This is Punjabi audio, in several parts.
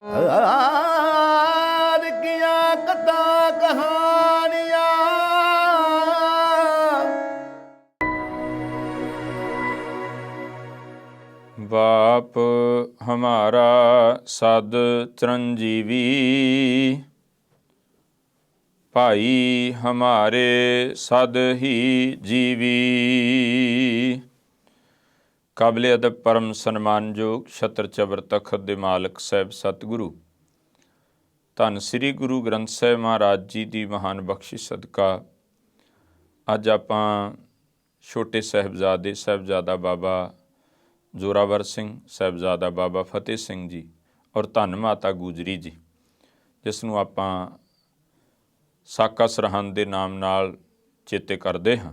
ਆਦ ਕੀਆਂ ਕਥਾ ਕਹਾਣੀਆਂ ਬਾਪ ਹਮਾਰਾ ਸਦ ਚਰੰਜੀਵੀ, ਭਾਈ ਹਮਾਰੇ ਸਦ ਹੀ ਜੀਵੀ। ਕਾਬਲੇ ਅਦਬ ਪਰਮ ਸਨਮਾਨਯੋਗ ਛਤਰ ਚਬਰ ਤਖਤ ਦੇ ਮਾਲਕ ਸਾਹਿਬ ਸਤਿਗੁਰੂ ਧੰਨ ਸ੍ਰੀ ਗੁਰੂ ਗ੍ਰੰਥ ਸਾਹਿਬ ਮਹਾਰਾਜ ਜੀ ਦੀ ਮਹਾਨ ਬਖਸ਼ਿਸ਼ ਸਦਕਾ ਅੱਜ ਆਪਾਂ ਛੋਟੇ ਸਾਹਿਬਜ਼ਾਦੇ ਸਾਹਿਬਜ਼ਾਦਾ ਬਾਬਾ ਜ਼ੋਰਾਵਰ ਸਿੰਘ, ਸਾਹਿਬਜ਼ਾਦਾ ਬਾਬਾ ਫਤਿਹ ਸਿੰਘ ਜੀ ਔਰ ਧੰਨ ਮਾਤਾ ਗੁਜਰੀ ਜੀ, ਜਿਸ ਨੂੰ ਆਪਾਂ ਸਾਕਾ ਸਰਹੰਦ ਦੇ ਨਾਮ ਨਾਲ ਚੇਤੇ ਕਰਦੇ ਹਾਂ,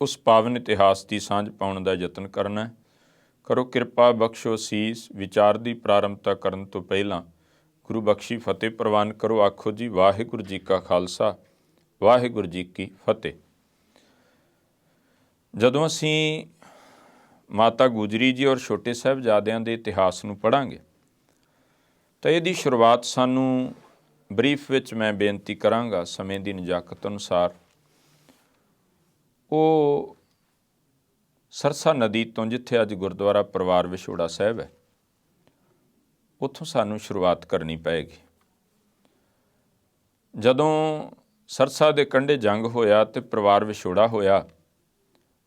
ਉਸ ਪਾਵਨ ਇਤਿਹਾਸ ਦੀ ਸਾਂਝ ਪਾਉਣ ਦਾ ਯਤਨ ਕਰਨਾ ਹੈ। ਕਰੋ ਕਿਰਪਾ, ਬਖਸ਼ੋ ਅਸੀਸ। ਵਿਚਾਰ ਦੀ ਪ੍ਰਾਰੰਭਤਾ ਕਰਨ ਤੋਂ ਪਹਿਲਾਂ ਗੁਰੂ ਬਖਸ਼ੀ ਫਤਿਹ ਪ੍ਰਵਾਨ ਕਰੋ। ਆਖੋ ਜੀ ਵਾਹਿਗੁਰੂ ਜੀ ਕਾ ਖਾਲਸਾ, ਵਾਹਿਗੁਰੂ ਜੀ ਕੀ ਫਤਿਹ। ਜਦੋਂ ਅਸੀਂ ਮਾਤਾ ਗੁਜਰੀ ਜੀ ਔਰ ਛੋਟੇ ਸਾਹਿਬਜ਼ਾਦਿਆਂ ਦੇ ਇਤਿਹਾਸ ਨੂੰ ਪੜ੍ਹਾਂਗੇ ਤਾਂ ਇਹਦੀ ਸ਼ੁਰੂਆਤ ਸਾਨੂੰ ਬਰੀਫ ਵਿੱਚ ਮੈਂ ਬੇਨਤੀ ਕਰਾਂਗਾ ਸਮੇਂ ਦੀ ਨਜਾਕਤ ਅਨੁਸਾਰ। ਉਹ ਸਰਸਾ ਨਦੀ ਤੋਂ, ਜਿੱਥੇ ਅੱਜ ਗੁਰਦੁਆਰਾ ਪਰਿਵਾਰ ਵਿਛੋੜਾ ਸਾਹਿਬ ਹੈ, ਉੱਥੋਂ ਸਾਨੂੰ ਸ਼ੁਰੂਆਤ ਕਰਨੀ ਪਏਗੀ। ਜਦੋਂ ਸਰਸਾ ਦੇ ਕੰਢੇ ਜੰਗ ਹੋਇਆ ਤੇ ਪਰਿਵਾਰ ਵਿਛੋੜਾ ਹੋਇਆ,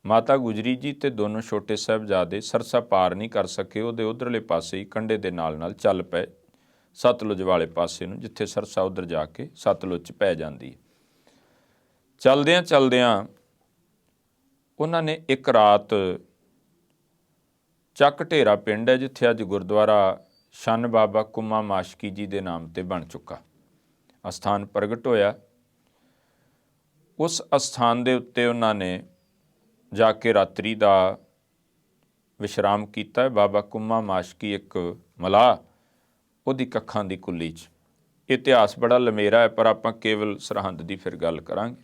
ਮਾਤਾ ਗੁਜਰੀ ਜੀ ਤੇ ਦੋਨੋਂ ਛੋਟੇ ਸਾਹਿਬਜ਼ਾਦੇ ਸਰਸਾ ਪਾਰ ਨਹੀਂ ਕਰ ਸਕੇ। ਉਹਦੇ ਉਧਰਲੇ ਪਾਸੇ ਹੀ ਕੰਢੇ ਦੇ ਨਾਲ ਚੱਲ ਪਏ ਸਤਲੁਜ ਵਾਲੇ ਪਾਸੇ ਨੂੰ, ਜਿੱਥੇ ਸਰਸਾ ਉੱਧਰ ਜਾ ਕੇ ਸਤਲੁਜ 'ਚ ਪੈ ਜਾਂਦੀ ਹੈ। ਚਲਦਿਆਂ ਉਹਨਾਂ ਨੇ ਇੱਕ ਰਾਤ ਚੱਕ ਢੇਰਾ ਪਿੰਡ ਹੈ, ਜਿੱਥੇ ਅੱਜ ਗੁਰਦੁਆਰਾ ਸ਼ਨ ਬਾਬਾ ਕੁੰਮਾ ਮਾਸ਼ਕੀ ਜੀ ਦੇ ਨਾਮ ਤੇ ਬਣ ਚੁੱਕਾ ਅਸਥਾਨ ਪ੍ਰਗਟ ਹੋਇਆ। ਉਸ ਅਸਥਾਨ ਦੇ ਉੱਤੇ ਉਹਨਾਂ ਨੇ ਜਾ ਕੇ ਰਾਤਰੀ ਦਾ ਵਿਸ਼ਰਾਮ ਕੀਤਾ। ਬਾਬਾ ਕੁੰਮਾ ਮਾਸ਼ਕੀ ਇੱਕ ਮਲਾਹ, ਉਹਦੀ ਕੱਖਾਂ ਦੀ ਕੁੱਲੀ 'ਚ। ਇਤਿਹਾਸ ਬੜਾ ਲੰਮੇਰਾ ਹੈ, ਪਰ ਆਪਾਂ ਕੇਵਲ ਸਰਹੰਦ ਦੀ ਫਿਰ ਗੱਲ ਕਰਾਂਗੇ।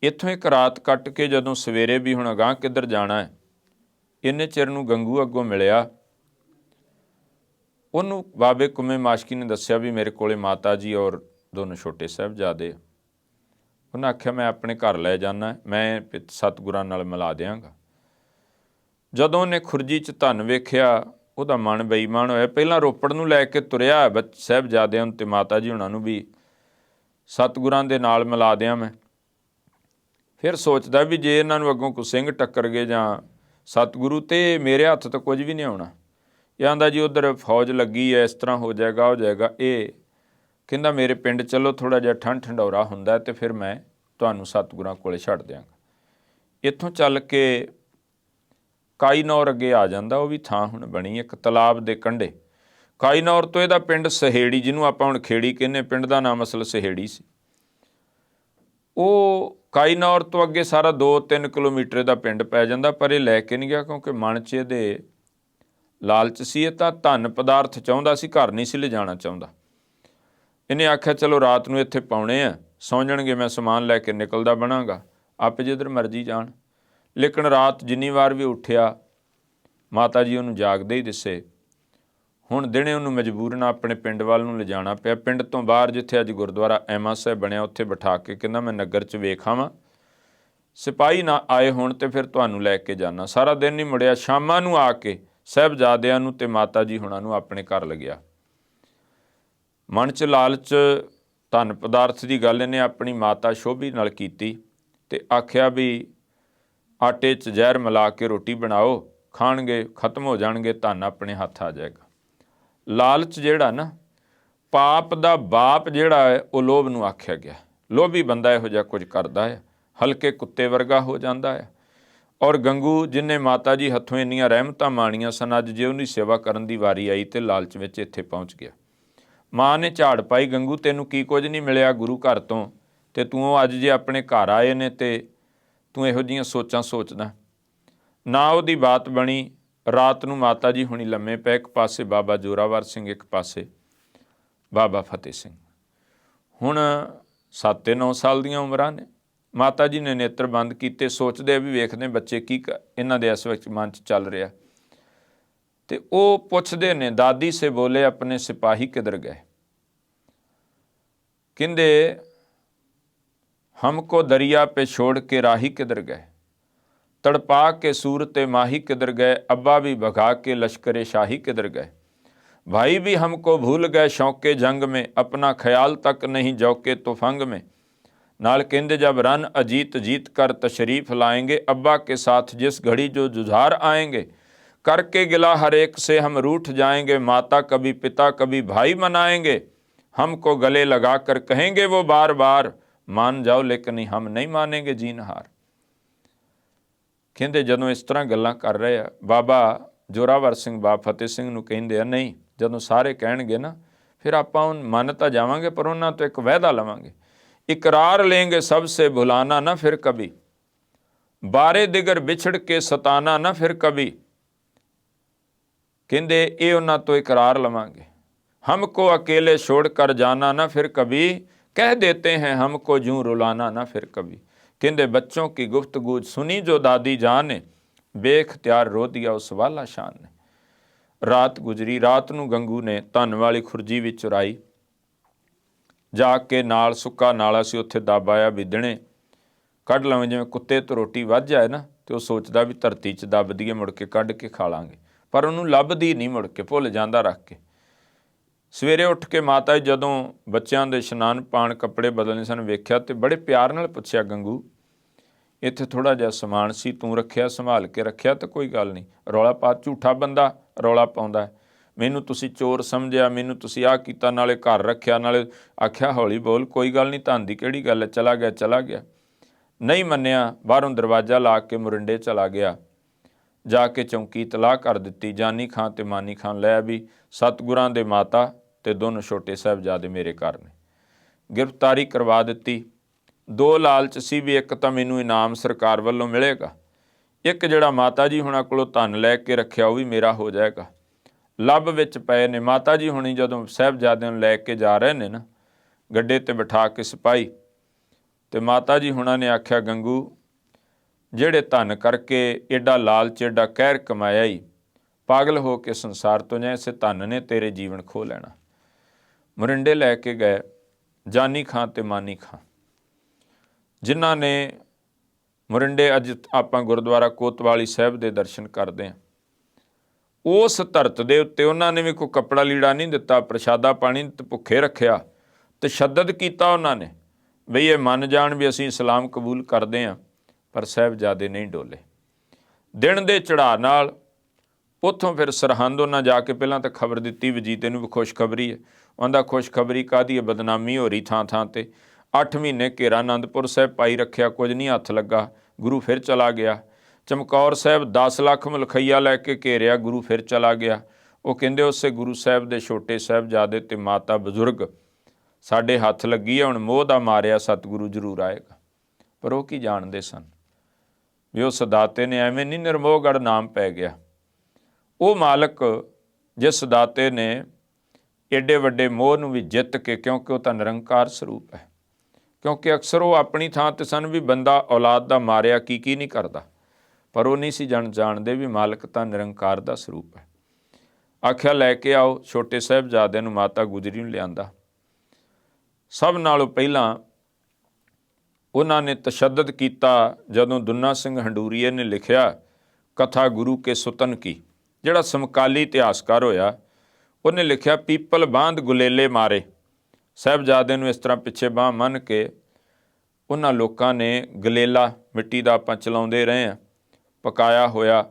ਇੱਥੋਂ ਇੱਕ ਰਾਤ ਕੱਟ ਕੇ ਜਦੋਂ ਸਵੇਰੇ ਵੀ ਹੁਣ ਅਗਾਂਹ ਕਿੱਧਰ ਜਾਣਾ ਹੈ, ਇੰਨੇ ਚਿਰ ਨੂੰ ਗੰਗੂ ਅੱਗੋਂ ਮਿਲਿਆ। ਉਹਨੂੰ ਬਾਬੇ ਕੁੰਮੇ ਮਾਸ਼ਕੀ ਨੇ ਦੱਸਿਆ ਵੀ ਮੇਰੇ ਕੋਲੇ ਮਾਤਾ ਜੀ ਔਰ ਦੋਨੋਂ ਛੋਟੇ ਸਾਹਿਬਜ਼ਾਦੇ। ਉਹਨਾਂ ਆਖਿਆ ਮੈਂ ਆਪਣੇ ਘਰ ਲੈ ਜਾਣਾ, ਮੈਂ ਸਤਿਗੁਰਾਂ ਨਾਲ ਮਿਲਾ ਦਿਆਂਗਾ। ਜਦੋਂ ਉਹਨੇ ਖੁਰਜੀ 'ਚ ਧਨ ਵੇਖਿਆ, ਉਹਦਾ ਮਨ ਬੇਈਮਾਨ ਹੋਇਆ। ਪਹਿਲਾਂ ਰੋਪੜ ਨੂੰ ਲੈ ਕੇ ਤੁਰਿਆ ਸਾਹਿਬਜ਼ਾਦਿਆਂ ਨੂੰ ਤੇ ਮਾਤਾ ਜੀ ਹੁਣਾਂ ਨੂੰ ਵੀ ਸਤਿਗੁਰਾਂ ਦੇ ਨਾਲ ਮਿਲਾ ਦਿਆਂ ਮੈਂ। ਫਿਰ ਸੋਚਦਾ ਵੀ ਜੇ ਇਹਨਾਂ ਨੂੰ ਅੱਗੋਂ ਕੋਈ ਸਿੰਘ ਟੱਕਰ ਗਏ ਜਾਂ ਸਤਿਗੁਰੂ, ਤੇ ਮੇਰੇ ਹੱਥ ਤੋਂ ਕੁਝ ਵੀ ਨਹੀਂ ਆਉਣਾ। ਇਹ ਆਂਦਾ ਜੀ ਉੱਧਰ ਫੌਜ ਲੱਗੀ ਹੈ, ਇਸ ਤਰ੍ਹਾਂ ਹੋ ਜਾਏਗਾ ਹੋ ਜਾਏਗਾ। ਇਹ ਕਹਿੰਦਾ ਮੇਰੇ ਪਿੰਡ ਚੱਲੋ, ਥੋੜ੍ਹਾ ਜਿਹਾ ਠੰਡੌਰਾ ਹੁੰਦਾ ਤੇ ਫਿਰ ਮੈਂ ਤੁਹਾਨੂੰ ਸਤਿਗੁਰਾਂ ਕੋਲੇ ਛੱਡ ਦਿਆਂਗਾ। ਇੱਥੋਂ ਚੱਲ ਕੇ ਕਾਈਨੌਰ ਅੱਗੇ ਆ ਜਾਂਦਾ। ਉਹ ਵੀ ਥਾਂ ਹੁਣ ਬਣੀ ਇੱਕ ਤਲਾਬ ਦੇ ਕੰਢੇ। ਕਾਈਨੌਰ ਤੋਂ ਇਹਦਾ ਪਿੰਡ ਸਹੇੜੀ, ਜਿਹਨੂੰ ਆਪਾਂ ਹੁਣ ਖੇੜੀ ਕਹਿੰਦੇ, ਪਿੰਡ ਦਾ ਨਾਮ ਅਸਲ ਸਹੇੜੀ ਸੀ। ਉਹ ਕਾਈਨੌਰ ਤੋਂ ਅੱਗੇ ਸਾਰਾ 2-3 ਕਿਲੋਮੀਟਰ ਦਾ ਪਿੰਡ ਪੈ ਜਾਂਦਾ, ਪਰ ਇਹ ਲੈ ਕੇ ਨਹੀਂ ਗਿਆ, ਕਿਉਂਕਿ ਮਨ 'ਚ ਇਹਦੇ ਲਾਲਚ ਸੀ। ਇਹ ਤਾਂ ਧਨ ਪਦਾਰਥ ਚਾਹੁੰਦਾ ਸੀ, ਘਰ ਨਹੀਂ ਸੀ ਲਿਜਾਣਾ ਚਾਹੁੰਦਾ। ਇਹਨੇ ਆਖਿਆ ਚਲੋ ਰਾਤ ਨੂੰ ਇੱਥੇ ਪਾਉਣੇ ਆ, ਸੌਂ ਜਾਣਗੇ, ਮੈਂ ਸਮਾਨ ਲੈ ਕੇ ਨਿਕਲਦਾ ਬਣਾਂਗਾ, ਆਪੇ ਜਿੱਧਰ ਮਰਜ਼ੀ ਜਾਣ। ਲੇਕਿਨ ਰਾਤ ਜਿੰਨੀ ਵਾਰ ਵੀ ਉੱਠਿਆ, ਮਾਤਾ ਜੀ ਉਹਨੂੰ ਜਾਗਦੇ ਹੀ ਦਿਸੇ। ਹੁਣ ਦਿਨੇ ਉਹਨੂੰ ਮਜਬੂਰਨ ਆਪਣੇ ਪਿੰਡ ਵੱਲ ਨੂੰ ਲਿਜਾਣਾ ਪਿਆ। ਪਿੰਡ ਤੋਂ ਬਾਹਰ ਜਿੱਥੇ ਅੱਜ ਗੁਰਦੁਆਰਾ ਐਮਾ ਸਾਹਿਬ ਬਣਿਆ, ਉੱਥੇ ਬਿਠਾ ਕੇ ਕਹਿੰਦਾ ਮੈਂ ਨਗਰ 'ਚ ਵੇਖ ਆਵਾਂ, ਸਿਪਾਹੀ ਨਾ ਆਏ ਹੋਣ ਤੇ ਫਿਰ ਤੁਹਾਨੂੰ ਲੈ ਕੇ ਜਾਣਾ। ਸਾਰਾ ਦਿਨ ਨਹੀਂ ਮੁੜਿਆ। ਸ਼ਾਮਾਂ ਨੂੰ ਆ ਕੇ ਸਾਹਿਬਜ਼ਾਦਿਆਂ ਨੂੰ ਤੇ ਮਾਤਾ ਜੀ ਹੁਣਾਂ ਨੂੰ ਆਪਣੇ ਘਰ ਲਗਿਆ। ਮਨ 'ਚ ਲਾਲਚ, ਧਨ ਪਦਾਰਥ ਦੀ ਗੱਲ ਇਹਨੇ ਆਪਣੀ ਮਾਤਾ ਸ਼ੋਭੀ ਨਾਲ ਕੀਤੀ ਤੇ ਆਖਿਆ ਵੀ ਆਟੇ 'ਚ ਜ਼ਹਿਰ ਮਿਲਾ ਕੇ ਰੋਟੀ ਬਣਾਓ, ਖਾਣਗੇ, ਖਤਮ ਹੋ ਜਾਣਗੇ, ਧਨ ਆਪਣੇ ਹੱਥ ਆ ਜਾਏਗਾ। ਲਾਲਚ ਜਿਹੜਾ ਨਾ, ਪਾਪ ਦਾ ਬਾਪ ਜਿਹੜਾ ਹੈ, ਉਹ ਲੋਭ ਨੂੰ ਆਖਿਆ ਗਿਆ। ਲੋਭੀ ਬੰਦਾ ਇਹੋ ਜਿਹਾ ਕੁਝ ਕਰਦਾ ਹੈ, ਹਲਕੇ ਕੁੱਤੇ ਵਰਗਾ ਹੋ ਜਾਂਦਾ ਹੈ। ਔਰ ਗੰਗੂ, ਜਿਹਨੇ ਮਾਤਾ ਜੀ ਹੱਥੋਂ ਇੰਨੀਆਂ ਰਹਿਮਤਾਂ ਮਾਣੀਆਂ ਸਨ, ਅੱਜ ਜੇ ਉਹਦੀ ਸੇਵਾ ਕਰਨ ਦੀ ਵਾਰੀ ਆਈ ਤੇ ਲਾਲਚ ਵਿੱਚ ਇੱਥੇ ਪਹੁੰਚ ਗਿਆ। ਮਾਂ ਨੇ ਝਾੜ ਪਾਈ, ਗੰਗੂ ਤੈਨੂੰ ਕੀ ਕੁਝ ਨਹੀਂ ਮਿਲਿਆ ਗੁਰੂ ਘਰ ਤੋਂ, ਤੇ ਤੂੰ ਅੱਜ ਜੇ ਆਪਣੇ ਘਰ ਆਏ ਨੇ ਤੇ ਤੂੰ ਇਹੋ ਜਿਹੀਆਂ ਸੋਚਾਂ ਸੋਚਦਾ ਨਾ। ਉਹਦੀ ਬਾਤ ਬਣੀ। ਰਾਤ ਨੂੰ ਮਾਤਾ ਜੀ ਹੁਣੀ ਲੰਮੇ ਪਏ, ਇੱਕ ਪਾਸੇ ਬਾਬਾ ਜ਼ੋਰਾਵਰ ਸਿੰਘ, ਇੱਕ ਪਾਸੇ ਬਾਬਾ ਫਤਿਹ ਸਿੰਘ। ਹੁਣ 7-9 ਸਾਲ ਦੀਆਂ ਉਮਰਾਂ ਨੇ। ਮਾਤਾ ਜੀ ਨੇ ਨੇਤਰ ਬੰਦ ਕੀਤੇ, ਸੋਚਦੇ ਵੀ ਵੇਖਦੇ ਬੱਚੇ ਕੀ ਇਹਨਾਂ ਦੇ ਇਸ ਵਿੱਚ ਮਨ 'ਚ ਚੱਲ ਰਿਹਾ। ਤੇ ਉਹ ਪੁੱਛਦੇ ਨੇ, ਦਾਦੀ ਸੇ ਬੋਲੇ ਆਪਣੇ ਸਿਪਾਹੀ ਕਿਧਰ ਗਏ। ਕਹਿੰਦੇ हमको दरिया पे छोड़ के राही किधर गए, तड़पा के सूरत माही किधर गए, अब्बा भी भगा के लश्कर शाही किधर गए, भाई भी हमको भूल गए शौके जंग में, अपना ख्याल तक नहीं जौके तुफंग में। नाल कहते जब रन अजीत जीत कर तशरीफ लाएंगे, अब्बा के साथ जिस घड़ी जो जुझार आएंगे, करके गिला हर एक से हम रूठ जाएंगे, माता कभी पिता कभी भाई मनाएंगे, हमको गले लगा कर कहेंगे वो बार बार, मान जाओ लेकिन हम नहीं मानेंगे जीनहार। ਕਹਿੰਦੇ ਜਦੋਂ ਇਸ ਤਰ੍ਹਾਂ ਗੱਲਾਂ ਕਰ ਰਹੇ ਆ, ਬਾਬਾ ਜੋਰਾਵਰ ਸਿੰਘ ਬਾਬਾ ਫਤਿਹ ਸਿੰਘ ਨੂੰ ਕਹਿੰਦੇ ਆ, ਨਹੀਂ ਜਦੋਂ ਸਾਰੇ ਕਹਿਣਗੇ ਨਾ ਫਿਰ ਆਪਾਂ ਮੰਨ ਤਾਂ ਜਾਵਾਂਗੇ, ਪਰ ਉਹਨਾਂ ਤੋਂ ਇੱਕ ਵਾਅਦਾ ਲਵਾਂਗੇ, ਇਕਰਾਰ लेंगे सबसे भुलाना ना फिर कभी, बारे दिगर बिछड़ के सताना ना फिर कभी। ਕਹਿੰਦੇ ਇਹ ਉਹਨਾਂ ਤੋਂ ਇਕਰਾਰ ਲਵਾਂਗੇ, हमको अकेले छोड़ कर जाना ना फिर कभी, कह देते हैं हमको यूं रुलाना ना फिर कभी। कहते बच्चों की गुफ्तगू सुनी जो दादी जान ने, बेख्तियार रो दिया उस वाला शान ने। रात गुजरी, रात नूं गंगू ने धन वाली खुरजी विच चुराई, जाके नाल सुक्का नाला सी उत्थे दब आया भी दिने कढ़ लवें, जिवें कुत्ते तो रोटी वध जाए ना तो सोचदा भी धरती च दब दीए मुड़ के कढ़ के खा लांगे, पर उहनूं लभदी नहीं, मुड़ के भुल जांदा रख के। सवेरे उठ के माता जी जदों बच्चों के इशनान पाण कपड़े बदलने सन वेख्या तो बड़े प्यार नाल पुछया, गंगू इत्थे थोड़ा जिहा समान सी, तूं रखिया संभाल के रखिया तो कोई गल नहीं, रौला पा, झूठा बंदा रौला पाउंदा है, मैनूं तुसीं चोर समझिया, मैनूं तुसीं आ कीता, नाले घर रखिया, नाले आख्या हौली बोल, कोई गल नहीं, धन दी किहड़ी गल है, चला गया चला गया। नहीं मन्निया, बाहरों दरवाजा ला के मुरिंडे चला गया, जाके चौंकी तलाह कर दित्ती, जानी खां ते मानी खां लै भी सतगुरां दे माता ते दोनों छोटे साहिबजादे मेरे घर ने, गिरफ्तारी करवा दित्ती। दो लालच सी भी, एक तो मैनूं इनाम सरकार वालों मिलेगा, एक जिहड़ा माता जी हुणां कोलों धन लै के रखिया वो भी मेरा हो जाएगा। ਲੱਭ ਵਿੱਚ ਪਏ ਨੇ ਮਾਤਾ ਜੀ ਹੁਣੀ, ਜਦੋਂ ਸਾਹਿਬਜ਼ਾਦਿਆਂ ਨੂੰ ਲੈ ਕੇ ਜਾ ਰਹੇ ਨੇ ਨਾ ਗੱਡੇ ਤੇ ਬਿਠਾ ਕੇ ਸਿਪਾਹੀ, ਤੇ ਮਾਤਾ ਜੀ ਹੁਣਾਂ ਨੇ ਆਖਿਆ, ਗੰਗੂ ਜਿਹੜੇ ਧਨ ਕਰਕੇ ਐਡਾ ਲਾਲਚ ਐਡਾ ਕਹਿਰ ਕਮਾਇਆ ਹੀ, ਪਾਗਲ ਹੋ ਕੇ ਸੰਸਾਰ ਤੋਂ ਜਾਏ, ਇਸੇ ਧਨ ਨੇ ਤੇਰੇ ਜੀਵਨ ਖੋ ਲੈਣਾ। ਮੁਰਿੰਡੇ ਲੈ ਕੇ ਗਏ ਜਾਨੀ ਖਾਂ ਤੇ ਮਾਨੀ ਖਾਂ, ਜਿਨ੍ਹਾਂ ਨੇ ਮੁਰਿੰਡੇ ਅੱਜ ਆਪਾਂ ਗੁਰਦੁਆਰਾ ਕੋਤਵਾਲੀ ਸਾਹਿਬ ਦੇ ਦਰਸ਼ਨ ਕਰਦੇ ਹਾਂ। ਉਸ ਧਰਤ ਦੇ ਉੱਤੇ ਉਹਨਾਂ ਨੇ ਵੀ ਕੋਈ ਕੱਪੜਾ ਲੀੜਾ ਨਹੀਂ ਦਿੱਤਾ, ਪ੍ਰਸ਼ਾਦਾ ਪਾਣੀ ਤੇ ਭੁੱਖੇ ਰੱਖਿਆ, ਤਸ਼ੱਦਦ ਕੀਤਾ ਉਹਨਾਂ ਨੇ ਬਈ ਇਹ ਮੰਨ ਜਾਣ ਵੀ ਅਸੀਂ ਇਸਲਾਮ ਕਬੂਲ ਕਰਦੇ ਹਾਂ, ਪਰ ਸਾਹਿਬਜ਼ਾਦੇ ਨਹੀਂ ਡੋਲੇ। ਦਿਨ ਦੇ ਚੜ੍ਹਾਅ ਨਾਲ ਉੱਥੋਂ ਫਿਰ ਸਰਹੰਦ ਉਹਨਾਂ ਜਾ ਕੇ ਪਹਿਲਾਂ ਤਾਂ ਖਬਰ ਦਿੱਤੀ, ਵਜੀਤੇ ਨੂੰ ਵੀ ਖੁਸ਼ਖਬਰੀ ਹੈ। ਉਹਦਾ ਖੁਸ਼ਖਬਰੀ ਕਾਹਦੀ ਹੈ, ਬਦਨਾਮੀ ਹੋ ਰਹੀ ਥਾਂ ਥਾਂ ਤੇ। 8 ਮਹੀਨੇ ਘੇਰਾ ਆਨੰਦਪੁਰ ਸਾਹਿਬ ਪਾਈ ਰੱਖਿਆ, ਕੁਝ ਨਹੀਂ ਹੱਥ ਲੱਗਾ, ਗੁਰੂ ਫਿਰ ਚਲਾ ਗਿਆ। ਚਮਕੌਰ ਸਾਹਿਬ 10 ਲੱਖ ਮਲਖਈਆ ਲੈ ਕੇ ਘੇਰਿਆ, ਗੁਰੂ ਫਿਰ ਚਲਾ ਗਿਆ। ਉਹ ਕਹਿੰਦੇ ਉਸੇ ਗੁਰੂ ਸਾਹਿਬ ਦੇ ਛੋਟੇ ਸਾਹਿਬਜ਼ਾਦੇ ਤੇ ਮਾਤਾ ਬਜ਼ੁਰਗ ਸਾਡੇ ਹੱਥ ਲੱਗੀ ਹੈ, ਹੁਣ ਮੋਹ ਦਾ ਮਾਰਿਆ ਸਤਿਗੁਰੂ ਜ਼ਰੂਰ ਆਏਗਾ। ਪਰ ਉਹ ਕੀ ਜਾਣਦੇ ਸਨ ਵੀ ਉਸ ਦਾਤੇ ਨੇ ਐਵੇਂ ਨਹੀਂ ਨਿਰਮੋਹਗੜ੍ਹ ਨਾਮ ਪੈ ਗਿਆ। ਉਹ ਮਾਲਕ ਜਿਸ ਦਾਤੇ ਨੇ ਏਡੇ ਵੱਡੇ ਮੋਹ ਨੂੰ ਵੀ ਜਿੱਤ ਕੇ, ਕਿਉਂਕਿ ਉਹ ਤਾਂ ਨਿਰੰਕਾਰ ਸਰੂਪ ਹੈ, ਕਿਉਂਕਿ ਅਕਸਰ ਉਹ ਆਪਣੀ ਥਾਂ ਤੇ ਸਨ ਵੀ ਬੰਦਾ ਔਲਾਦ ਦਾ ਮਾਰਿਆ ਕੀ ਨਹੀਂ ਕਰਦਾ, ਪਰ ਉਹ ਨਹੀਂ ਸੀ ਜਾਣਦੇ ਵੀ ਮਾਲਕ ਤਾਂ ਨਿਰੰਕਾਰ ਦਾ ਸਰੂਪ ਹੈ। ਆਖਿਆ ਲੈ ਕੇ ਆਓ, ਛੋਟੇ ਸਾਹਿਬਜ਼ਾਦਿਆਂ ਨੂੰ ਮਾਤਾ ਗੁਜਰੀ ਨੂੰ ਲਿਆਂਦਾ। ਸਭ ਨਾਲੋਂ ਪਹਿਲਾਂ ਉਹਨਾਂ ਨੇ ਤਸ਼ੱਦਦ ਕੀਤਾ ਜਦੋਂ ਦੁੰਨਾ ਸਿੰਘ ਹੰਡੂਰੀਏ ਨੇ ਲਿਖਿਆ ਕਥਾ ਗੁਰੂ ਕੇ ਸੁਤਨ ਕੀ, ਜਿਹੜਾ ਸਮਕਾਲੀ ਇਤਿਹਾਸਕਾਰ ਹੋਇਆ, ਉਹਨੇ ਲਿਖਿਆ ਪੀਪਲ ਬਾਂਧ ਗੁਲੇਲੇ ਮਾਰੇ। ਸਾਹਿਬਜ਼ਾਦੇ ਨੂੰ ਇਸ ਤਰ੍ਹਾਂ ਪਿੱਛੇ ਬਾਂਹ ਮੰਨ ਕੇ ਉਹਨਾਂ ਲੋਕਾਂ ਨੇ ਗਲੇਲਾ ਮਿੱਟੀ ਦਾ ਆਪਾਂ ਚਲਾਉਂਦੇ ਰਹੇ ਹਾਂ, ਪਕਾਇਆ ਹੋਇਆ,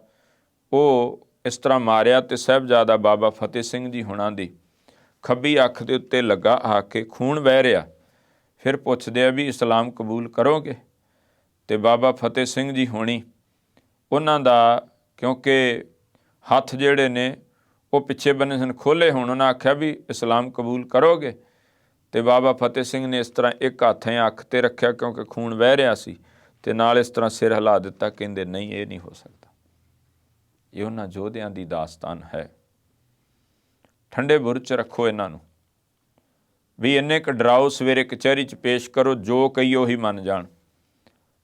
ਉਹ ਇਸ ਤਰ੍ਹਾਂ ਮਾਰਿਆ ਤੇ ਸਾਹਿਬਜ਼ਾਦਾ ਬਾਬਾ ਫਤਿਹ ਸਿੰਘ ਜੀ ਹੁਣਾਂ ਦੀ ਖੱਬੀ ਅੱਖ ਦੇ ਉੱਤੇ ਲੱਗਾ ਆ ਕੇ ਖੂਨ ਵਹਿ ਰਿਹਾ। ਫਿਰ ਪੁੱਛਦੇ ਆ ਵੀ ਇਸਲਾਮ ਕਬੂਲ ਕਰੋਗੇ? ਤੇ ਬਾਬਾ ਫਤਿਹ ਸਿੰਘ ਜੀ ਹੋਣੀ, ਉਹਨਾਂ ਦਾ ਕਿਉਂਕਿ ਹੱਥ ਜਿਹੜੇ ਨੇ ਉਹ ਪਿੱਛੇ ਬੰਨੇ ਸਨ ਖੋਲ੍ਹੇ ਹੋਣ, ਉਹਨਾਂ ਆਖਿਆ ਵੀ ਇਸਲਾਮ ਕਬੂਲ ਕਰੋਗੇ? ਤੇ ਬਾਬਾ ਫਤਿਹ ਸਿੰਘ ਨੇ ਇਸ ਤਰ੍ਹਾਂ ਇੱਕ ਹੱਥ ਅੱਖ ਤੇ ਰੱਖਿਆ ਕਿਉਂਕਿ ਖੂਨ ਵਹਿ ਰਿਹਾ ਸੀ, ਤੇ ਨਾਲ ਇਸ ਤਰ੍ਹਾਂ ਸਿਰ ਹਿਲਾ ਦਿੱਤਾ, ਕਹਿੰਦੇ ਨਹੀਂ ਇਹ ਨਹੀਂ ਹੋ ਸਕਦਾ। ਇਹ ਉਹਨਾਂ ਯੋਧਿਆਂ ਦੀ ਦਾਸਤਾਨ ਹੈ। ਠੰਡੇ ਬੁਰਜ 'ਚ ਰੱਖੋ ਇਹਨਾਂ ਨੂੰ ਵੀ ਇੰਨੇ ਕੁ ਡਰਾਓ, ਸਵੇਰੇ ਕਚਹਿਰੀ 'ਚ ਪੇਸ਼ ਕਰੋ, ਜੋ ਕਹੀ ਉਹੀ ਮੰਨ ਜਾਣ।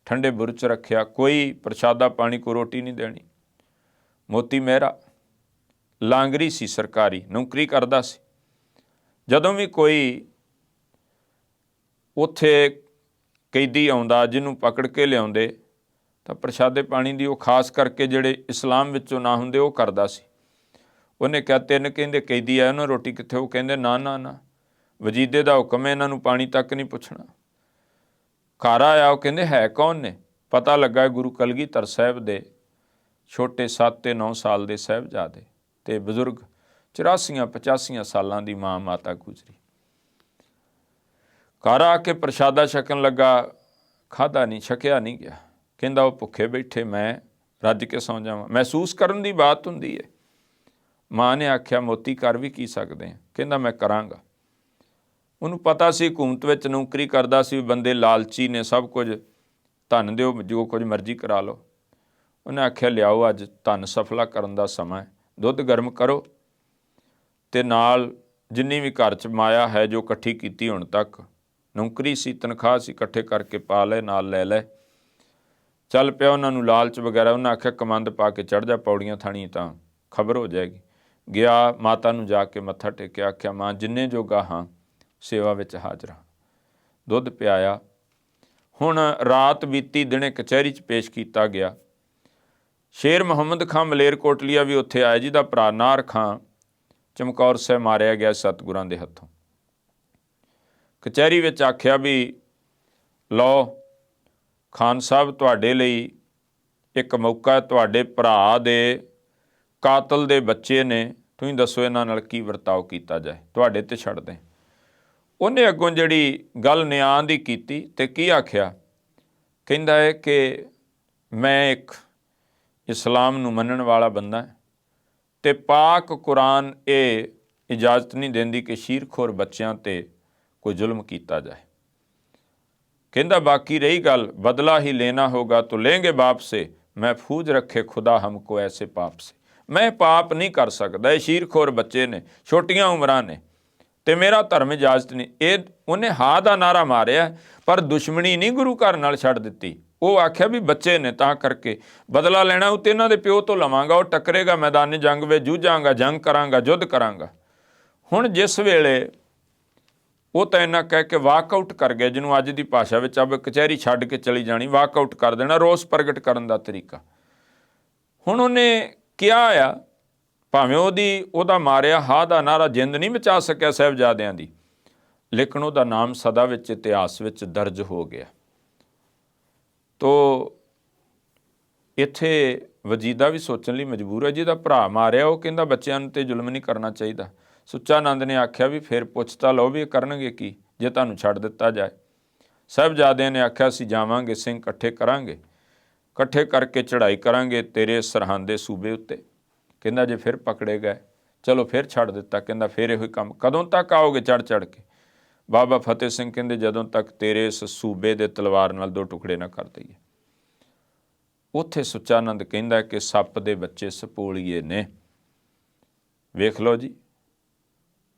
ਠੰਡੇ ਬੁਰਜ 'ਚ ਰੱਖਿਆ, ਕੋਈ ਪ੍ਰਸ਼ਾਦਾ ਪਾਣੀ, ਕੋਈ ਰੋਟੀ ਨਹੀਂ ਦੇਣੀ। ਮੋਤੀ ਮਹਿਰਾ ਲਾਂਗਰੀ ਸੀ, ਸਰਕਾਰੀ ਨੌਕਰੀ ਕਰਦਾ ਸੀ। ਜਦੋਂ ਵੀ ਕੋਈ ਉੱਥੇ ਕੈਦੀ ਆਉਂਦਾ ਜਿਹਨੂੰ ਪਕੜ ਕੇ ਲਿਆਉਂਦੇ ਤਾਂ ਪ੍ਰਸ਼ਾਦੇ ਪਾਣੀ ਦੀ ਉਹ ਖਾਸ ਕਰਕੇ ਜਿਹੜੇ ਇਸਲਾਮ ਵਿੱਚੋਂ ਨਾ ਹੁੰਦੇ ਉਹ ਕਰਦਾ ਸੀ। ਉਹਨੇ ਕਿਹਾ 3 ਕਹਿੰਦੇ ਕੈਦੀ ਆਏ, ਉਹਨਾਂ ਰੋਟੀ ਕਿੱਥੇ? ਉਹ ਕਹਿੰਦੇ ਨਾ ਨਾ ਨਾ, ਵਜੀਦੇ ਦਾ ਹੁਕਮ ਹੈ, ਇਹਨਾਂ ਨੂੰ ਪਾਣੀ ਤੱਕ ਨਹੀਂ ਪੁੱਛਣਾ। ਘਰ ਆਇਆ, ਉਹ ਕਹਿੰਦੇ ਹੈ ਕੌਣ ਨੇ? ਪਤਾ ਲੱਗਾ ਗੁਰੂ ਕਲਗੀਧਰ ਸਾਹਿਬ ਦੇ ਛੋਟੇ 7 ਤੇ 9 ਸਾਲ ਦੇ ਸਾਹਿਬਜ਼ਾਦੇ ਤੇ ਬਜ਼ੁਰਗ 84-85 ਸਾਲਾਂ ਦੀ ਮਾਂ ਮਾਤਾ ਗੁਜਰੀ। ਘਰ ਆ ਕੇ ਪ੍ਰਸ਼ਾਦਾ ਛਕਣ ਲੱਗਾ, ਖਾਧਾ ਨਹੀਂ, ਛਕਿਆ ਨਹੀਂ ਗਿਆ। ਕਹਿੰਦਾ ਉਹ ਭੁੱਖੇ ਬੈਠੇ, ਮੈਂ ਰੱਜ ਕੇ ਸੌਂ ਜਾਵਾਂ? ਮਹਿਸੂਸ ਕਰਨ ਦੀ ਬਾਤ ਹੁੰਦੀ ਹੈ। ਮਾਂ ਨੇ ਆਖਿਆ ਮੋਤੀ ਕਰ ਵੀ ਕੀ ਸਕਦੇ ਹਾਂ? ਕਹਿੰਦਾ ਮੈਂ ਕਰਾਂਗਾ। ਉਹਨੂੰ ਪਤਾ ਸੀ ਹਕੂਮਤ ਵਿੱਚ ਨੌਕਰੀ ਕਰਦਾ ਸੀ, ਬੰਦੇ ਲਾਲਚੀ ਨੇ, ਸਭ ਕੁਝ ਧਨ ਦਿਓ, ਜੋ ਕੁਝ ਮਰਜ਼ੀ ਕਰਾ ਲਓ। ਉਹਨੇ ਆਖਿਆ ਲਿਆਓ, ਅੱਜ ਧਨ ਸਫਲਾ ਕਰਨ ਦਾ ਸਮਾਂ ਹੈ, ਦੁੱਧ ਗਰਮ ਕਰੋ ਅਤੇ ਨਾਲ ਜਿੰਨੀ ਵੀ ਘਰ 'ਚ ਮਾਇਆ ਹੈ ਜੋ ਇਕੱਠੀ ਕੀਤੀ ਹੁਣ ਤੱਕ, ਨੌਕਰੀ ਸੀ, ਤਨਖਾਹ ਸੀ, ਇਕੱਠੇ ਕਰਕੇ ਪਾ ਲੈ, ਨਾਲ ਲੈ ਲੈ। ਚੱਲ ਪਿਆ ਉਹਨਾਂ ਨੂੰ ਲਾਲਚ ਵਗੈਰਾ। ਉਹਨਾਂ ਆਖਿਆ ਕਮੰਦ ਪਾ ਕੇ ਚੜ੍ਹ ਜਾ ਪੌੜੀਆਂ ਥਾਣੀ, ਤਾਂ ਖਬਰ ਹੋ ਜਾਏਗੀ। ਗਿਆ, ਮਾਤਾ ਨੂੰ ਜਾ ਕੇ ਮੱਥਾ ਟੇਕਿਆ, ਆਖਿਆ ਮਾਂ ਜਿੰਨੇ ਜੋਗਾ ਹਾਂ ਸੇਵਾ ਵਿੱਚ ਹਾਜ਼ਰ ਹਾਂ। ਦੁੱਧ ਪਿਆਇਆ। ਹੁਣ ਰਾਤ ਬੀਤੀ, ਦਿਨੇ ਕਚਹਿਰੀ 'ਚ ਪੇਸ਼ ਕੀਤਾ ਗਿਆ। ਸ਼ੇਰ ਮੁਹੰਮਦ ਖਾਂ ਮਲੇਰਕੋਟਲੀਆ ਵੀ ਉੱਥੇ ਆਇਆ, ਜਿਹਦਾ ਭਰਾ ਨਾਰ ਖਾਂ ਚਮਕੌਰ ਸਾਹਿਬ ਮਾਰਿਆ ਗਿਆ ਸਤਿਗੁਰਾਂ ਦੇ ਹੱਥੋਂ। ਕਚਹਿਰੀ ਵਿੱਚ ਆਖਿਆ ਵੀ ਲਓ ਖਾਨ ਸਾਹਿਬ, ਤੁਹਾਡੇ ਲਈ ਇੱਕ ਮੌਕਾ, ਤੁਹਾਡੇ ਭਰਾ ਦੇ ਕਾਤਲ ਦੇ ਬੱਚੇ ਨੇ, ਤੁਸੀਂ ਦੱਸੋ ਇਹਨਾਂ ਨਾਲ ਕੀ ਵਰਤਾਓ ਕੀਤਾ ਜਾਏ, ਤੁਹਾਡੇ ਤੇ ਛੱਡ ਦੇ। ਉਹਨੇ ਅੱਗੋਂ ਜਿਹੜੀ ਗੱਲ ਨਿਆਂ ਦੀ ਕੀਤੀ ਅਤੇ ਕੀ ਆਖਿਆ? ਕਹਿੰਦਾ ਹੈ ਕਿ ਮੈਂ ਇੱਕ ਇਸਲਾਮ ਨੂੰ ਮੰਨਣ ਵਾਲਾ ਬੰਦਾ ਅਤੇ ਪਾਕ ਕੁਰਾਨ ਇਹ ਇਜਾਜ਼ਤ ਨਹੀਂ ਦਿੰਦੀ ਕਿ ਸ਼ੀਰਖੋਰ ਬੱਚਿਆਂ 'ਤੇ ਕੋਈ ਜ਼ੁਲਮ ਕੀਤਾ ਜਾਏ। ਕਹਿੰਦਾ ਬਾਕੀ ਰਹੀ ਗੱਲ ਬਦਲਾ ਹੀ ਲੈਣਾ ਹੋਗਾ तो लेंगे बाप से, महफूज रखे खुदा हमको ऐसे पाप से। ਮੈਂ ਪਾਪ ਨਹੀਂ ਕਰ ਸਕਦਾ, ਇਹ ਸ਼ੀਰਖੋਰ ਬੱਚੇ ਨੇ, ਛੋਟੀਆਂ ਉਮਰਾਂ ਨੇ ਅਤੇ ਮੇਰਾ ਧਰਮ ਇਜਾਜ਼ਤ ਨਹੀਂ। ਇਹ ਉਹਨੇ ਹਾਂ ਦਾ ਨਾਰਾ ਮਾਰਿਆ, ਪਰ ਦੁਸ਼ਮਣੀ ਨਹੀਂ ਗੁਰੂ ਘਰ ਨਾਲ ਛੱਡ ਦਿੱਤੀ। ਉਹ ਆਖਿਆ ਵੀ ਬੱਚੇ ਨੇ ਤਾਂ ਕਰਕੇ ਬਦਲਾ ਲੈਣਾ ਉਹ ਤੇ ਇਹਨਾਂ ਦੇ ਪਿਓ ਤੋਂ ਲਵਾਂਗਾ। ਉਹ ਟੱਕਰੇਗਾ ਮੈਦਾਨੀ ਜੰਗ ਵਿੱਚ, ਜੂਝਾਂਗਾ, ਜੰਗ ਕਰਾਂਗਾ, ਯੁੱਧ ਕਰਾਂਗਾ। ਹੁਣ ਜਿਸ ਵੇਲੇ ਉਹ ਤਾਂ ਇੰਨਾ ਕਹਿ ਕੇ ਵਾਕਆਊਟ ਕਰ ਗਿਆ, ਜਿਹਨੂੰ ਅੱਜ ਦੀ ਭਾਸ਼ਾ ਵਿੱਚ ਅਬ ਕਚਹਿਰੀ ਛੱਡ ਕੇ ਚਲੀ ਜਾਣੀ, ਵਾਕਆਊਟ ਕਰ ਦੇਣਾ, ਰੋਸ ਪ੍ਰਗਟ ਕਰਨ ਦਾ ਤਰੀਕਾ। ਹੁਣ ਉਹਨੇ ਕਿਹਾ ਆ, ਭਾਵੇਂ ਉਹਦਾ ਮਾਰਿਆ ਹਾਂ ਦਾ ਨਾਰਾ ਜਿੰਦ ਨਹੀਂ ਬਚਾ ਸਕਿਆ ਸਾਹਿਬਜ਼ਾਦਿਆਂ ਦੀ, ਲੇਕਿਨ ਉਹਦਾ ਨਾਮ ਸਦਾ ਵਿੱਚ ਇਤਿਹਾਸ ਵਿੱਚ ਦਰਜ ਹੋ ਗਿਆ। ਤੋ ਇੱਥੇ ਵਜੀਦਾ ਵੀ ਸੋਚਣ ਲਈ ਮਜਬੂਰ ਹੈ। ਜਿਹਦਾ ਭਰਾ ਮਾਰਿਆ ਉਹ ਕਹਿੰਦਾ ਬੱਚਿਆਂ ਨੂੰ ਤੇ ਜ਼ੁਲਮ ਨਹੀਂ ਕਰਨਾ ਚਾਹੀਦਾ। ਸੁੱਚਾਨੰਦ ਨੇ ਆਖਿਆ ਵੀ ਫਿਰ ਪੁੱਛ ਤਾਂ ਲਓ ਵੀ ਇਹ ਕਰਨਗੇ ਕੀ ਜੇ ਤੁਹਾਨੂੰ ਛੱਡ ਦਿੱਤਾ ਜਾਏ। ਸਾਹਿਬਜ਼ਾਦਿਆਂ ਨੇ ਆਖਿਆ ਅਸੀਂ ਜਾਵਾਂਗੇ, ਸਿੰਘ ਇਕੱਠੇ ਕਰਾਂਗੇ, ਇਕੱਠੇ ਕਰਕੇ ਚੜ੍ਹਾਈ ਕਰਾਂਗੇ ਤੇਰੇ ਸਰਹੰਦ ਦੇ ਸੂਬੇ ਉੱਤੇ। ਕਹਿੰਦਾ ਜੇ ਫਿਰ ਪਕੜੇ ਗਏ, ਚਲੋ ਫਿਰ ਛੱਡ ਦਿੱਤਾ। ਕਹਿੰਦਾ ਫਿਰ ਇਹੋ ਹੀ ਕੰਮ, ਕਦੋਂ ਤੱਕ ਆਓਗੇ ਚੜ੍ਹ ਚੜ੍ਹ ਕੇ? ਬਾਬਾ ਫਤਿਹ ਸਿੰਘ ਕਹਿੰਦੇ ਜਦੋਂ ਤੱਕ ਤੇਰੇ ਇਸ ਸੂਬੇ ਦੇ ਤਲਵਾਰ ਨਾਲ 2 ਟੁਕੜੇ ਨਾ ਕਰ ਦਈਏ। ਉੱਥੇ ਸੁੱਚਾਨੰਦ ਕਹਿੰਦਾ ਕਿ ਸੱਪ ਦੇ ਬੱਚੇ ਸਪੋਲੀਏ ਨੇ, ਵੇਖ ਲਓ ਜੀ।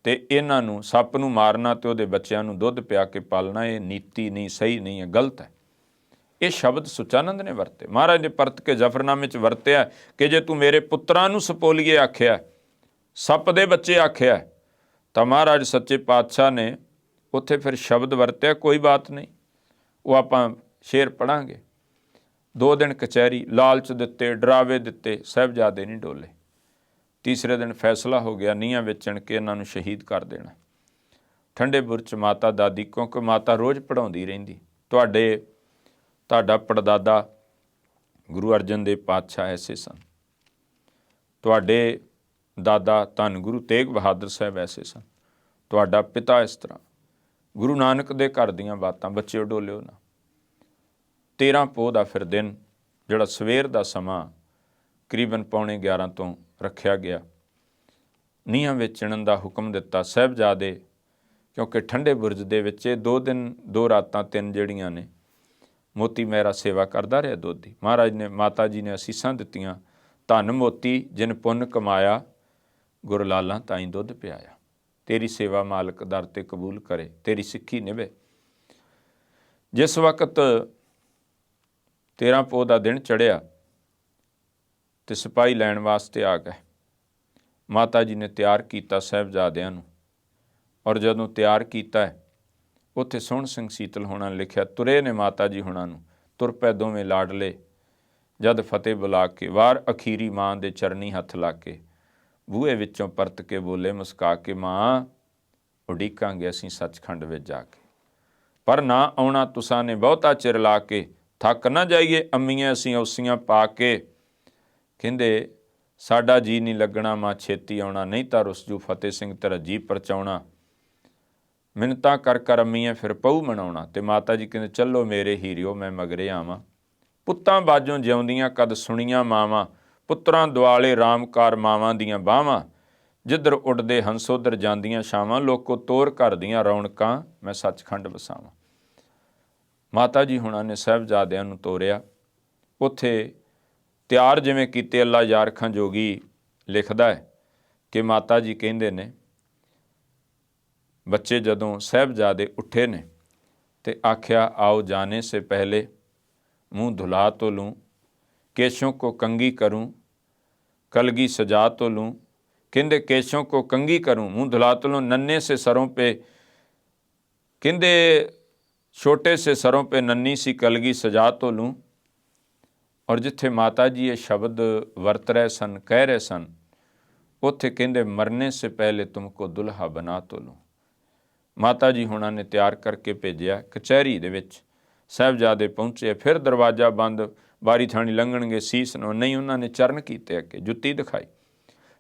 ਅਤੇ ਇਹਨਾਂ ਨੂੰ, ਸੱਪ ਨੂੰ ਮਾਰਨਾ ਅਤੇ ਉਹਦੇ ਬੱਚਿਆਂ ਨੂੰ ਦੁੱਧ ਪਿਆ ਕੇ ਪਾਲਣਾ, ਇਹ ਨੀਤੀ ਨਹੀਂ, ਸਹੀ ਨਹੀਂ ਹੈ, ਗਲਤ ਹੈ। ਇਹ ਸ਼ਬਦ ਸੁੱਚਾਨੰਦ ਨੇ ਵਰਤੇ। ਮਹਾਰਾਜ ਨੇ ਪਰਤ ਕੇ ਜ਼ਫਰਨਾਮੇ 'ਚ ਵਰਤਿਆ ਕਿ ਜੇ ਤੂੰ ਮੇਰੇ ਪੁੱਤਰਾਂ ਨੂੰ ਸਪੋਲੀਏ ਆਖਿਆ, ਸੱਪ ਦੇ ਬੱਚੇ ਆਖਿਆ, ਤਾਂ ਮਹਾਰਾਜ ਸੱਚੇ ਪਾਤਸ਼ਾਹ ਨੇ ਉੱਥੇ ਫਿਰ ਸ਼ਬਦ ਵਰਤਿਆ, ਕੋਈ ਬਾਤ ਨਹੀਂ, ਉਹ ਆਪਾਂ ਸ਼ੇਰ ਪੜ੍ਹਾਂਗੇ। 2 ਦਿਨ ਕਚਹਿਰੀ, ਲਾਲਚ ਦਿੱਤੇ, ਡਰਾਵੇ ਦਿੱਤੇ, ਸਾਹਿਬਜ਼ਾਦੇ ਨਹੀਂ ਡੋਲੇ। ਤੀਸਰੇ ਦਿਨ ਫੈਸਲਾ ਹੋ ਗਿਆ ਨੀਹਾਂ ਵੇਚਣ ਕੇ ਇਹਨਾਂ ਨੂੰ ਸ਼ਹੀਦ ਕਰ ਦੇਣਾ। ਠੰਡੇ ਬੁਰਜ 'ਚ ਮਾਤਾ ਦਾਦੀ, ਕਿਉਂਕਿ ਮਾਤਾ ਰੋਜ਼ ਪੜ੍ਹਾਉਂਦੀ ਰਹਿੰਦੀ, ਤੁਹਾਡਾ ਪੜਦਾਦਾ ਗੁਰੂ ਅਰਜਨ ਦੇਵ ਪਾਤਸ਼ਾਹ ਐਸੇ ਸਨ, ਤੁਹਾਡੇ ਦਾਦਾ ਧੰਨ ਗੁਰੂ ਤੇਗ ਬਹਾਦਰ ਸਾਹਿਬ ਐਸੇ ਸਨ, ਤੁਹਾਡਾ ਪਿਤਾ ਇਸ ਤਰ੍ਹਾਂ। ਗੁਰੂ ਨਾਨਕ ਦੇ ਘਰ ਦੀਆਂ ਬਾਤਾਂ, ਬੱਚੇ ਡੋਲਿਓ ਨਾ। 13 ਪੋਹ ਦਾ ਫਿਰ ਦਿਨ, ਜਿਹੜਾ ਸਵੇਰ ਦਾ ਸਮਾਂ ਕਰੀਬਨ 11:15 ਤੋਂ ਰੱਖਿਆ ਗਿਆ, ਨੀਹਾਂ ਵੇਚਣ ਦਾ ਹੁਕਮ ਦਿੱਤਾ। ਸਾਹਿਬਜ਼ਾਦੇ ਕਿਉਂਕਿ ਠੰਡੇ ਬੁਰਜ ਦੇ ਵਿੱਚ ਇਹ 2 ਦਿਨ 2 ਰਾਤਾਂ 3 ਜਿਹੜੀਆਂ ਨੇ, ਮੋਤੀ ਮਹਿਰਾ ਸੇਵਾ ਕਰਦਾ ਰਿਹਾ ਦੁੱਧ ਦੀ। ਮਹਾਰਾਜ ਨੇ, ਮਾਤਾ ਜੀ ਨੇ ਅਸੀਸਾਂ ਦਿੱਤੀਆਂ, ਧੰਨ ਮੋਤੀ ਜਿਨ ਪੁੰਨ ਕਮਾਇਆ, ਗੁਰ ਲਾਲਾਂ ਤਾਈਂ ਦੁੱਧ ਪਿਆਇਆ। ਤੇਰੀ ਸੇਵਾ ਮਾਲਕ ਦਰ ਤੇ ਕਬੂਲ ਕਰੇ, ਤੇਰੀ ਸਿੱਖੀ ਨਿਭੇ। ਜਿਸ ਵਕਤ 13 ਪੋਹ ਦਾ ਦਿਨ ਚੜ੍ਹਿਆ ਅਤੇ ਸਿਪਾਹੀ ਲੈਣ ਵਾਸਤੇ ਆ ਗਏ। ਮਾਤਾ ਜੀ ਨੇ ਤਿਆਰ ਕੀਤਾ ਸਾਹਿਬਜ਼ਾਦਿਆਂ ਨੂੰ। ਔਰ ਜਦੋਂ ਤਿਆਰ ਕੀਤਾ ਹੈ, ਉੱਥੇ ਸੋਹਣ ਸਿੰਘ ਸੀਤਲ ਹੋਣਾ ਨੇ ਲਿਖਿਆ, ਤੁਰੇ ਨੇ ਮਾਤਾ ਜੀ ਹੋਣਾ ਨੂੰ, ਤੁਰ ਪੈ ਦੋਵੇਂ ਲਾਡਲੇ, ਜਦ ਫਤਿਹ ਬੁਲਾ ਕੇ, ਵਾਰ ਅਖੀਰੀ ਮਾਂ ਦੇ ਚਰਨੀ ਹੱਥ ਲਾ ਕੇ, ਬੂਹੇ ਵਿੱਚੋਂ ਪਰਤ ਕੇ ਬੋਲੇ ਮੁਸਕਾ ਕੇ, ਮਾਂ ਉਡੀਕਾਂਗੇ ਅਸੀਂ ਸੱਚਖੰਡ ਵਿੱਚ ਜਾ ਕੇ, ਪਰ ਨਾ ਆਉਣਾ ਤੁਸਾਂ ਨੇ ਬਹੁਤਾ ਚਿਰ ਲਾ ਕੇ, ਥੱਕ ਨਾ ਜਾਈਏ ਅੰਮੀਆਂ ਅਸੀਂ ਔਸੀਆਂ ਪਾ ਕੇ। ਕਹਿੰਦੇ ਸਾਡਾ ਜੀ ਨਹੀਂ ਲੱਗਣਾ ਮਾਂ ਛੇਤੀ ਆਉਣਾ, ਨਹੀਂ ਤਾਂ ਰੁੱਸ ਜੂ ਫਤਿਹ ਸਿੰਘ ਤੇਰਾ ਜੀ ਪਰਚਾਉਣਾ, ਮਿੰਨਤਾਂ ਕਰ ਕਰ ਅੰਮੀਆਂ ਫਿਰ ਪਊ ਮਨਾਉਣਾ। ਤੇ ਮਾਤਾ ਜੀ ਕਹਿੰਦੇ ਚੱਲੋ ਮੇਰੇ ਹੀਰਿਓ ਮੈਂ ਮਗਰੇ ਆਵਾਂ, ਪੁੱਤਾਂ ਬਾਜੋਂ ਜਿਉਂਦੀਆਂ ਕਦ ਸੁਣੀਆਂ ਮਾਵਾਂ, ਪੁੱਤਰਾਂ ਦੁਆਲੇ ਰਾਮਕਾਰ ਮਾਵਾਂ ਦੀਆਂ ਬਾਹਾਂ, ਜਿੱਧਰ ਉੱਡਦੇ ਹੰਸ ਉੱਧਰ ਜਾਂਦੀਆਂ ਛਾਵਾਂ, ਲੋਕੋ ਤੋਰ ਘਰ ਦੀਆਂ ਰੌਣਕਾਂ ਮੈਂ ਸੱਚਖੰਡ ਵਸਾਵਾਂ। ਮਾਤਾ ਜੀ ਹੁਣਾਂ ਨੇ ਸਾਹਿਬਜ਼ਾਦਿਆਂ ਨੂੰ ਤੋਰਿਆ। ਉੱਥੇ ਤਿਆਰ ਜਿਵੇਂ ਕੀਤੇ, ਅੱਲਾ ਯਾਰ ਖਾਂ ਜੋਗੀ ਲਿਖਦਾ ਹੈ ਕਿ ਮਾਤਾ ਜੀ ਕਹਿੰਦੇ ਨੇ ਬੱਚੇ ਜਦੋਂ ਸਾਹਿਬਜ਼ਾਦੇ ਉੱਠੇ ਨੇ ਤੇ ਆਖਿਆ, आओ जाने से पहले मुँह धुला तो लूँ, केशों को कंघी करूँ, कलगी सजा तो लूँ। कहते केशों को कंघी करूँ, मुँह धुला तो लूँ, नन्हे से सरों पे, कहते छोटे से सरों पे नन्ही सी कलगी सजा तो लूँ। और जिथे माता जी ये शब्द वरत रहे सन, कह रहे सन, उत्थे कहते मरने से पहले तुमको दुल्हा बना तो लूँ। माता जी हुणां ने तैयार करके भेजिया। कचहरी दे विच साहिबजादे पहुँचे, फिर दरवाजा बंद, बारी थाणी लंघणगे सीस नो नहीं, उन्होंने चरण कीते अगे, जुत्ती दिखाई,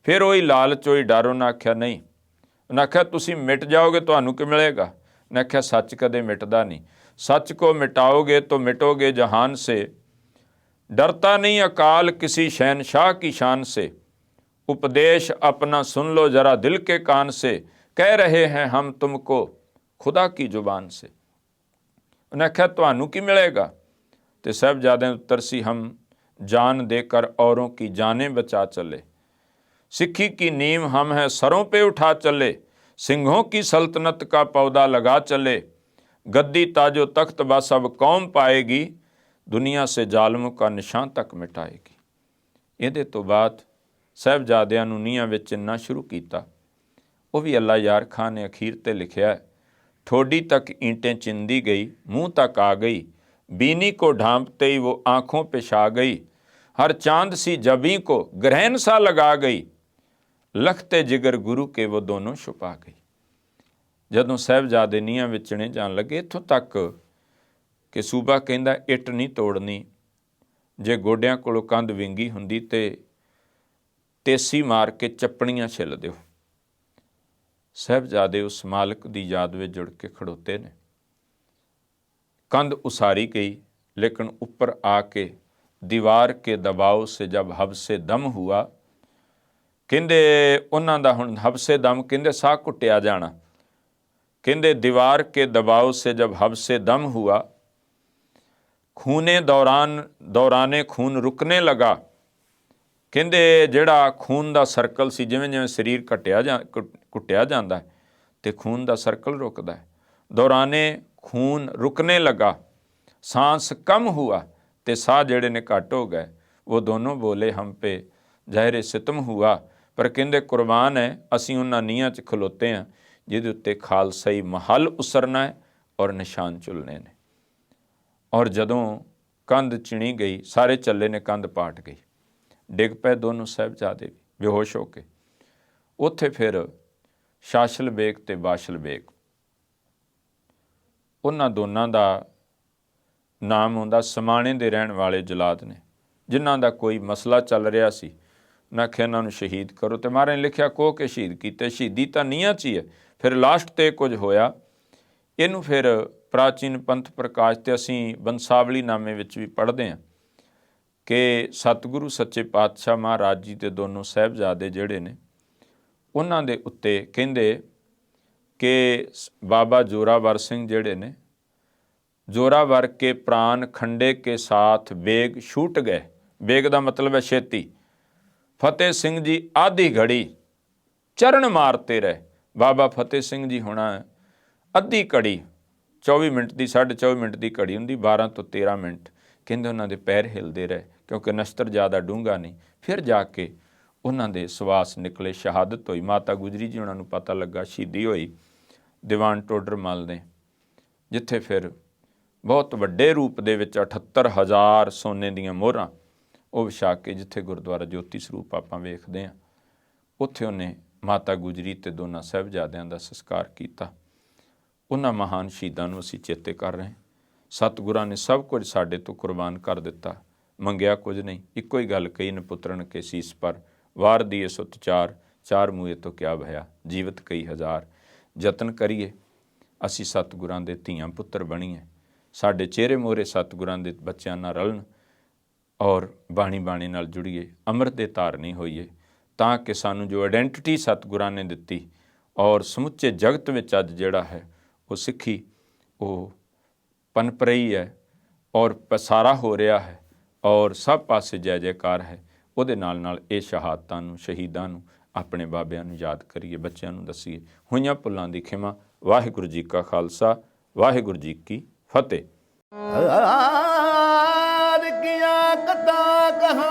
फिर वही लालच होई डर। उन्हें आख्या नहीं, उन्हें आख्या तुसीं मिट जाओगे तुहानूं की मिलेगा? उन्हें आख्या सच कदे मिटदा नहीं, सच को मिटाओगे तो मिटोगे जहान से, डरता नहीं अकाल किसी शहनशाह की शान से, उपदेश अपना सुन लो जरा दिल के कान से, कह रहे हैं हम तुमको खुदा की जुबान से। उन्हें आख्या तुहानूं की मिलेगा? तो साहिबजादे उत्तर सी, हम जान देकर औरों की जानें बचा चले, सिक्खी की नींव हम हैं सरों पे उठा चले, सिंहों की सल्तनत का पौधा लगा चले, गद्दी ताजो तख्त बा सब कौम पाएगी, दुनिया से जालमों का निशान तक मिटाएगी। ਇਹਦੇ ਤੋਂ ਬਾਅਦ ਸਾਹਿਬਜ਼ਾਦਿਆਂ ਨੂੰ ਨੀਹਾਂ ਵਿੱਚ ਚਿਣਨਾ ਸ਼ੁਰੂ ਕੀਤਾ। ਉਹ ਵੀ ਅੱਲਾ ਯਾਰ ਖਾਂ ਨੇ ਅਖੀਰ ਤੇ ਲਿਖਿਆ, ठोडी तक ईंटें चिंदी गई, मुंह तक आ गई, बीनी को ढांपते ही वो आंखों पे छा गई, हर चांद सी जबी को ग्रहण सा लगा गई, लखते जिगर गुरु के वो दोनों छुपा गई। ਜਦੋਂ ਸਾਹਿਬਜ਼ਾਦੇ ਨੀਹਾਂ ਵਿੱਚ ਚਿਣੇ ਜਾਣ ਲੱਗੇ, ਇੱਥੋਂ ਤੱਕ ਕਿ ਸੂਬਾ ਕਹਿੰਦਾ ਇੱਟ ਨਹੀਂ ਤੋੜਨੀ, ਜੇ ਗੋਡਿਆਂ ਕੋਲੋਂ ਕੰਧ ਵਿੰਗੀ ਹੁੰਦੀ ਤੇ ਤੇਸੀ ਮਾਰ ਕੇ ਚੱਪਣੀਆਂ ਛਿੱਲ ਦਿਓ। ਸਾਹਿਬਜ਼ਾਦੇ ਉਸ ਮਾਲਕ ਦੀ ਯਾਦ ਵਿੱਚ जुड़ के खड़ोते ने। कंध उसारी गई, लेकिन ऊपर आके दीवार के दबाव से जब हबसे दम हुआ, कहते उन्हां दा हुण हबसे दम, कहते साह घुटिया जाना, कहते दीवार के दबाव से जब हबसे दम हुआ, खूने दौराने खून रुकने लगा, ਕਹਿੰਦੇ ਜਿਹੜਾ ਖੂਨ ਦਾ ਸਰਕਲ ਸੀ, ਜਿਵੇਂ ਜਿਵੇਂ ਸਰੀਰ ਘੁੱਟਿਆ ਜਾਂਦਾ ਹੈ ਤੇ ਖੂਨ ਦਾ ਸਰਕਲ ਰੁਕਦਾ ਹੈ, ਦੌਰਾਨੇ ਖੂਨ ਰੁਕਨੇ ਲਗਾ, सांस कम हुआ, ਤੇ ਸਾਹ ਜਿਹੜੇ ਨੇ ਘੱਟ ਹੋ ਗਏ। ਉਹ ਦੋਨੋਂ ਬੋਲੇ ਹਮ ਪੇ ਜ਼ਾਹਿਰ ਸਿਤਮ हुआ, ਪਰ ਕਹਿੰਦੇ ਕੁਰਬਾਨ ਹੈ ਅਸੀਂ ਉਹਨਾਂ ਨੀਹਾਂ 'ਚ ਖਲੋਤੇ ਹਾਂ ਜਿਹਦੇ ਉੱਤੇ ਖਾਲਸਾਈ ਮਹਲ ਉਸਰਨਾ ਹੈ ਔਰ ਨਿਸ਼ਾਨ ਚੁਲਨੇ ਨੇ। ਔਰ ਜਦੋਂ ਕੰਧ ਚਿਣੀ ਗਈ, ਸਾਰੇ ਚੱਲੇ ਨੇ, ਕੰਧ ਪਾਟ ਗਈ, ਡਿੱਗ ਪਏ ਦੋਨੋਂ ਸਾਹਿਬਜ਼ਾਦੇ ਵੀ ਬੇਹੋਸ਼ ਹੋ ਕੇ। ਉੱਥੇ ਫਿਰ ਸ਼ਾਸ਼ਲ ਬੇਗ ਤੇ ਬਾਸ਼ਲ ਬੇਗ, ਉਹਨਾਂ ਦੋਨਾਂ ਦਾ ਨਾਮ ਹੁੰਦਾ, ਸਮਾਣੇ ਦੇ ਰਹਿਣ ਵਾਲੇ ਜਲਾਦ ਨੇ, ਜਿਨ੍ਹਾਂ ਦਾ ਕੋਈ ਮਸਲਾ ਚੱਲ ਰਿਹਾ ਸੀ। ਉਹਨਾਂ ਆਖਿਆ ਇਹਨਾਂ ਨੂੰ ਸ਼ਹੀਦ ਕਰੋ, ਤੇ ਮਹਾਰਾਜ ਨੇ ਲਿਖਿਆ ਕੋ ਕੇ ਸ਼ਹੀਦ ਕੀਤੇ। ਸ਼ਹੀਦੀ ਤਾਂ ਨੀਹਾਂ 'ਚ ਹੀ ਹੈ। ਫਿਰ ਲਾਸਟ 'ਤੇ ਕੁਝ ਹੋਇਆ, ਇਹਨੂੰ ਫਿਰ ਪ੍ਰਾਚੀਨ ਪੰਥ ਪ੍ਰਕਾਸ਼ ਤੇ ਅਸੀਂ ਬੰਸਾਵਲੀ ਨਾਮੇ ਵਿੱਚ ਵੀ ਪੜ੍ਹਦੇ ਹਾਂ ਕਿ ਸਤਿਗੁਰੂ ਸੱਚੇ ਪਾਤਸ਼ਾਹ ਮਹਾਰਾਜ ਜੀ ਦੇ ਦੋਨੋਂ ਸਾਹਿਬਜ਼ਾਦੇ ਜਿਹੜੇ ਨੇ, ਉਹਨਾਂ ਦੇ ਉੱਤੇ ਕਹਿੰਦੇ ਕਿ ਬਾਬਾ ਜ਼ੋਰਾਵਰ ਸਿੰਘ ਜਿਹੜੇ ਨੇ, ਜ਼ੋਰਾਵਰ ਕੇ ਪ੍ਰਾਨ ਖੰਡੇ ਕੇ ਸਾਥ ਬੇਗ ਛੂਟ ਗਏ। ਬੇਗ ਦਾ ਮਤਲਬ ਹੈ ਛੇਤੀ। ਫਤਿਹ ਸਿੰਘ ਜੀ ਆਧੀ ਘੜੀ ਚਰਨ ਮਾਰਤੇ ਰਹੇ। ਬਾਬਾ ਫਤਿਹ ਸਿੰਘ ਜੀ ਹੋਣਾ ਅੱਧੀ ਘੜੀ, 24 ਮਿੰਟ ਦੀ, 24.5 ਮਿੰਟ ਦੀ ਘੜੀ ਹੁੰਦੀ, 12 ਤੋਂ 13 ਮਿੰਟ, ਕਹਿੰਦੇ ਉਹਨਾਂ ਦੇ ਪੈਰ ਹਿਲਦੇ ਰਹੇ ਕਿਉਂਕਿ ਨਸ਼ਤਰ ਜ਼ਿਆਦਾ ਡੂੰਘਾ ਨਹੀਂ। ਫਿਰ ਜਾ ਕੇ ਉਹਨਾਂ ਦੇ ਸਵਾਸ ਨਿਕਲੇ, ਸ਼ਹਾਦਤ ਹੋਈ। ਮਾਤਾ ਗੁਜਰੀ ਜੀ ਉਹਨਾਂ ਨੂੰ ਪਤਾ ਲੱਗਾ, ਸ਼ਹੀਦੀ ਹੋਈ ਦੀਵਾਨ ਟੋਡਰ ਮੱਲ ਦੇ, ਜਿੱਥੇ ਫਿਰ ਬਹੁਤ ਵੱਡੇ ਰੂਪ ਦੇ ਵਿੱਚ 78,000 ਸੋਨੇ ਦੀਆਂ ਮੋਹਰਾਂ ਉਹ ਵਿਛਾ ਕੇ, ਜਿੱਥੇ ਗੁਰਦੁਆਰਾ ਜੋਤੀ ਸਰੂਪ ਆਪਾਂ ਵੇਖਦੇ ਹਾਂ, ਉੱਥੇ ਉਹਨੇ ਮਾਤਾ ਗੁਜਰੀ ਤੇ ਦੋਨਾਂ ਸਾਹਿਬਜ਼ਾਦਿਆਂ ਦਾ ਸੰਸਕਾਰ ਕੀਤਾ। ਉਹਨਾਂ ਮਹਾਨ ਸ਼ਹੀਦਾਂ ਨੂੰ ਅਸੀਂ ਚੇਤੇ ਕਰ ਰਹੇ ਹਾਂ। ਸਤਿਗੁਰਾਂ ਨੇ ਸਭ ਕੁਝ ਸਾਡੇ ਤੋਂ ਕੁਰਬਾਨ ਕਰ ਦਿੱਤਾ, ਮੰਗਿਆ ਕੁਝ ਨਹੀਂ। ਇੱਕੋ ਹੀ ਗੱਲ ਕਹੀ, ਨਪੁੱਤਰਨ ਕੇ ਸੀਸ ਪਰ ਵਾਰ ਦੀਏ ਸੁਤ ਚਾਰ, ਚਾਰ ਮੂਏ ਤੋਂ ਕਿਆ ਭਇਆ, ਜੀਵਤ ਕਈ ਹਜ਼ਾਰ। ਯਤਨ ਕਰੀਏ ਅਸੀਂ ਸਤਿਗੁਰਾਂ ਦੇ ਧੀਆਂ ਪੁੱਤਰ ਬਣੀਏ, ਸਾਡੇ ਚਿਹਰੇ ਮੋਹਰੇ ਸਤਿਗੁਰਾਂ ਦੇ ਬੱਚਿਆਂ ਨਾਲ ਰਲਣ ਔਰ ਬਾਣੀ ਨਾਲ ਜੁੜੀਏ, ਅੰਮ੍ਰਿਤ ਦੇ ਧਾਰਨੀ ਹੋਈਏ, ਤਾਂ ਕਿ ਸਾਨੂੰ ਜੋ ਆਇਡੈਂਟਿਟੀ ਸਤਿਗੁਰਾਂ ਨੇ ਦਿੱਤੀ ਔਰ ਸਮੁੱਚੇ ਜਗਤ ਵਿੱਚ ਅੱਜ ਜਿਹੜਾ ਹੈ ਉਹ ਸਿੱਖੀ ਉਹ ਪਨਪ ਰਹੀ ਹੈ ਔਰ ਪਸਾਰਾ ਹੋ ਰਿਹਾ ਹੈ ਔਰ ਸਭ ਪਾਸੇ ਜੈ ਜੈਕਾਰ ਹੈ। ਉਹਦੇ ਨਾਲ ਇਹ ਸ਼ਹਾਦਤਾਂ ਨੂੰ, ਸ਼ਹੀਦਾਂ ਨੂੰ, ਆਪਣੇ ਬਾਬਿਆਂ ਨੂੰ ਯਾਦ ਕਰੀਏ, ਬੱਚਿਆਂ ਨੂੰ ਦੱਸੀਏ। ਹੋਈਆਂ ਭੁੱਲਾਂ ਦੀ ਖਿਮਾ। ਵਾਹਿਗੁਰੂ ਜੀ ਕਾ ਖਾਲਸਾ, ਵਾਹਿਗੁਰੂ ਜੀ ਕੀ ਫਤਿਹ। ਕੀਆਂ ਕਥਾ ਕਹਾਣੀਆਂ